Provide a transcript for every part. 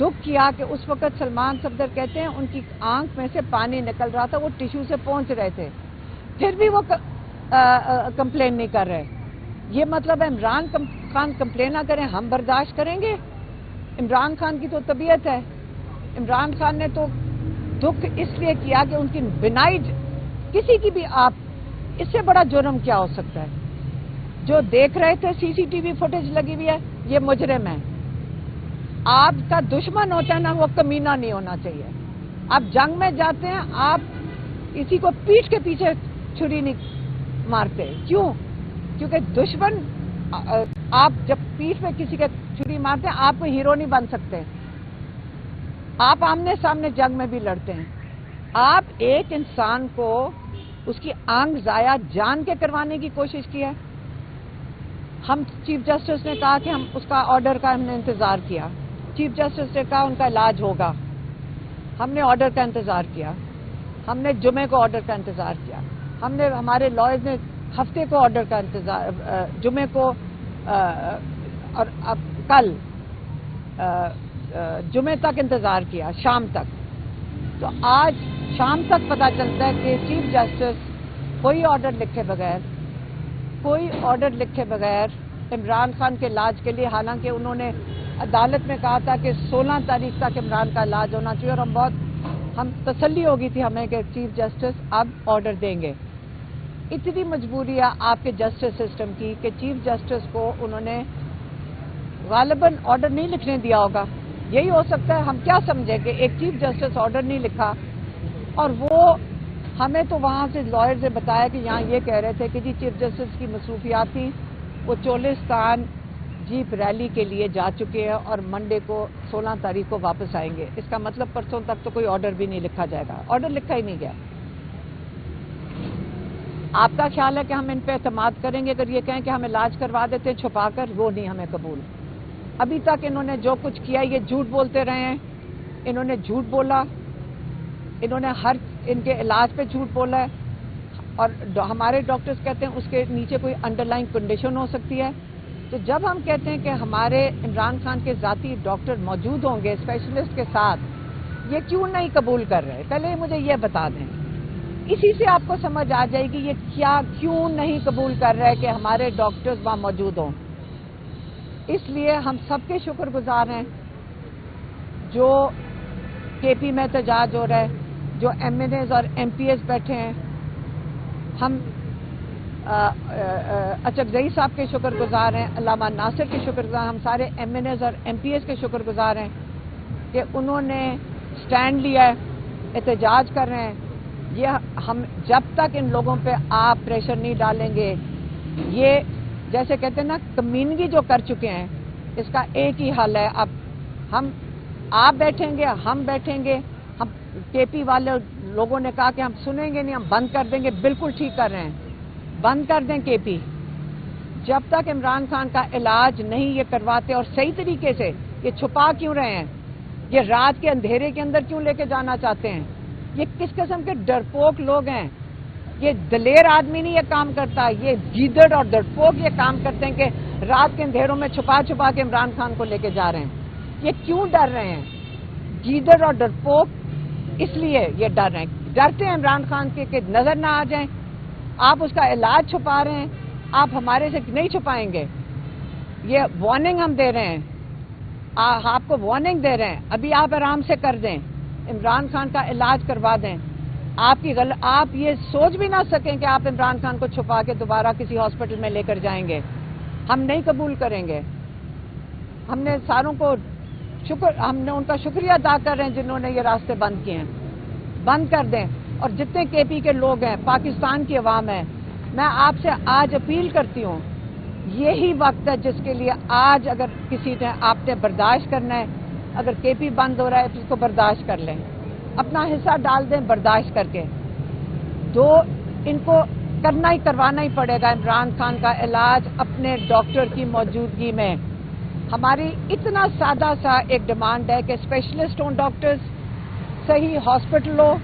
دکھ کیا کہ اس وقت سلمان صفدر کہتے ہیں ان کی آنکھ میں سے پانی نکل رہا تھا، وہ ٹیشو سے پہنچ رہے تھے، پھر بھی وہ کمپلین نہیں کر رہے. یہ مطلب ہے عمران خان کمپلین نہ کریں ہم برداشت کریں گے؟ عمران خان کی تو طبیعت ہے. عمران خان نے تو دکھ اس لیے کیا کہ ان کی بنائی کسی کی بھی آپ اس سے بڑا جرم کیا ہو سکتا ہے؟ جو دیکھ رہے تھے سی سی ٹی وی فوٹیج لگی ہوئی ہے یہ مجرم ہے. آپ کا دشمن ہوتا ہے نا وہ کمینہ نہیں ہونا چاہیے. آپ جنگ میں جاتے ہیں آپ کسی کو پیٹھ کے پیچھے چھری نہیں مارتے. کیوں؟ کیونکہ دشمن آپ جب پیٹھ پہ کسی کے چھری مارتے ہیں آپ کو ہیرو نہیں بن سکتے. آپ آمنے سامنے جنگ میں بھی لڑتے ہیں. آپ ایک انسان کو اس کی آنکھ ضائع جان کے کروانے کی کوشش کی ہے. ہم چیف جسٹس نے کہا کہ ہم اس کا آرڈر کا ہم نے انتظار کیا. چیف جسٹس نے کہا ان کا علاج ہوگا. ہم نے آرڈر کا انتظار کیا. ہم نے جمعے کو آرڈر کا انتظار کیا. ہم نے ہمارے لائرز نے ہفتے کو آرڈر کا انتظار جمعے کو اور اب کل جمعے تک انتظار کیا شام تک. تو آج شام تک پتہ چلتا ہے کہ چیف جسٹس کوئی آرڈر لکھے بغیر عمران خان کے علاج کے لیے، حالانکہ انہوں نے عدالت میں کہا تھا کہ 16 تاریخ تک عمران کا علاج ہونا چاہیے، اور ہم تسلی ہو گئی تھی ہمیں کہ چیف جسٹس اب آرڈر دیں گے. اتنی مجبوری ہے آپ کے جسٹس سسٹم کی کہ چیف جسٹس کو انہوں نے غالباً آرڈر نہیں لکھنے دیا ہوگا. یہی ہو سکتا ہے. ہم کیا سمجھیں کہ ایک چیف جسٹس آرڈر نہیں لکھا، اور وہ ہمیں تو وہاں سے لائر سے بتایا کہ یہاں یہ کہہ رہے تھے کہ جی چیف جسٹس کی مصروفیات تھیں، وہ چولستان جیپ ریلی کے لیے جا چکے ہیں اور منڈے کو 16 تاریخ کو واپس آئیں گے. اس کا مطلب پرسوں تک تو کوئی آرڈر بھی نہیں لکھا جائے گا. آرڈر لکھا ہی نہیں گیا. آپ کا خیال ہے کہ ہم ان پہ اعتماد کریں گے اگر یہ کہیں کہ ہم علاج کروا دیتے ہیں چھپا کر؟ وہ نہیں ہمیں قبول. ابھی تک انہوں نے جو کچھ کیا یہ جھوٹ بولتے رہے ہیں. انہوں نے جھوٹ بولا، انہوں نے ان کے علاج پہ جھوٹ بولا ہے، اور ہمارے ڈاکٹرز کہتے ہیں اس کے نیچے کوئی انڈر لائن کنڈیشن ہو سکتی ہے. تو جب ہم کہتے ہیں کہ ہمارے عمران خان کے ذاتی ڈاکٹر موجود ہوں گے اسپیشلسٹ کے ساتھ، یہ کیوں نہیں قبول کر رہے؟ پہلے مجھے یہ بتا دیں. اسی سے آپ کو سمجھ آ جائے گی یہ کیوں نہیں قبول کر رہے کہ ہمارے ڈاکٹرز وہاں موجود ہوں. اس لیے ہم سب کے شکر گزار ہیں جو کے پی میں احتجاج ہو رہا ہے، جو ایم این ایز اور ایم پی ایز بیٹھے ہیں. ہم اچکزئی صاحب کے شکر گزار ہیں، علامہ ناصر کے شکر گزار، ہم سارے ایم این ایز اور ایم پی ایز کے شکر گزار ہیں کہ انہوں نے سٹینڈ لیا ہے، احتجاج کر رہے ہیں. یہ ہم جب تک ان لوگوں پہ آپ پریشر نہیں ڈالیں گے، یہ جیسے کہتے ہیں نا کمینگی جو کر چکے ہیں، اس کا ایک ہی حل ہے. اب آپ بیٹھیں گے، ہم بیٹھیں گے. ہم کے پی والے لوگوں نے کہا کہ ہم سنیں گے نہیں، ہم بند کر دیں گے. بالکل ٹھیک کر رہے ہیں، بند کر دیں کے پی. جب تک عمران خان کا علاج نہیں یہ کرواتے اور صحیح طریقے سے، یہ چھپا کیوں رہے ہیں؟ یہ رات کے اندھیرے کے اندر کیوں لے کے جانا چاہتے ہیں؟ یہ کس قسم کے ڈرپوک لوگ ہیں؟ یہ دلیر آدمی نہیں یہ کام کرتا، یہ گیدڑ اور ڈرپوک یہ کام کرتے ہیں کہ رات کے اندھیروں میں چھپا چھپا کے عمران خان کو لے کے جا رہے ہیں. یہ کیوں ڈر رہے ہیں؟ گیدڑ اور ڈرپوک اس لیے یہ ڈر رہے ہیں، ڈرتے ہیں عمران خان کے کہ نظر نہ آ جائیں. آپ اس کا علاج چھپا رہے ہیں، آپ ہمارے سے نہیں چھپائیں گے. یہ وارننگ ہم دے رہے ہیں، آپ کو وارننگ دے رہے ہیں. ابھی آپ آرام سے کر دیں، عمران خان کا علاج کروا دیں. آپ یہ سوچ بھی نہ سکیں کہ آپ عمران خان کو چھپا کے دوبارہ کسی ہاسپٹل میں لے کر جائیں گے. ہم نہیں قبول کریں گے. ہم نے ساروں کو ہم نے ان کا شکریہ ادا کر رہے ہیں جنہوں نے یہ راستے بند کیے ہیں. بند کر دیں. اور جتنے کے پی کے لوگ ہیں، پاکستان کی عوام ہے، میں آپ سے آج اپیل کرتی ہوں، یہی وقت ہے جس کے لیے آج اگر کسی نے آپ نے برداشت کرنا ہے، اگر کے پی بند ہو رہا ہے تو اس کو برداشت کر لیں، اپنا حصہ ڈال دیں برداشت کر کے. ان کو کروانا ہی پڑے گا عمران خان کا علاج اپنے ڈاکٹر کی موجودگی میں. ہماری اتنا سادہ سا ایک ڈیمانڈ ہے کہ اسپیشلسٹ ہوں ڈاکٹرز، صحیح ہاسپٹل ہو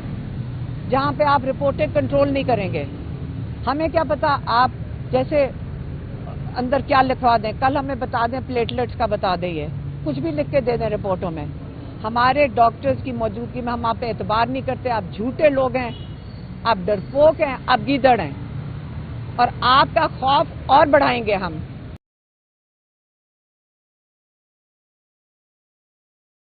جہاں پہ آپ رپورٹیں کنٹرول نہیں کریں گے. ہمیں کیا پتا آپ جیسے اندر کیا لکھوا دیں، کل ہمیں بتا دیں پلیٹلیٹس کا بتا دیں، یہ کچھ بھی لکھ کے دے دیں رپورٹوں میں. ہمارے ڈاکٹرز کی موجودگی میں ہم آپ پہ اعتبار نہیں کرتے، آپ جھوٹے لوگ ہیں، آپ ڈرپوک ہیں، آپ گیدڑ ہیں، اور آپ کا خوف اور بڑھائیں گے ہم۔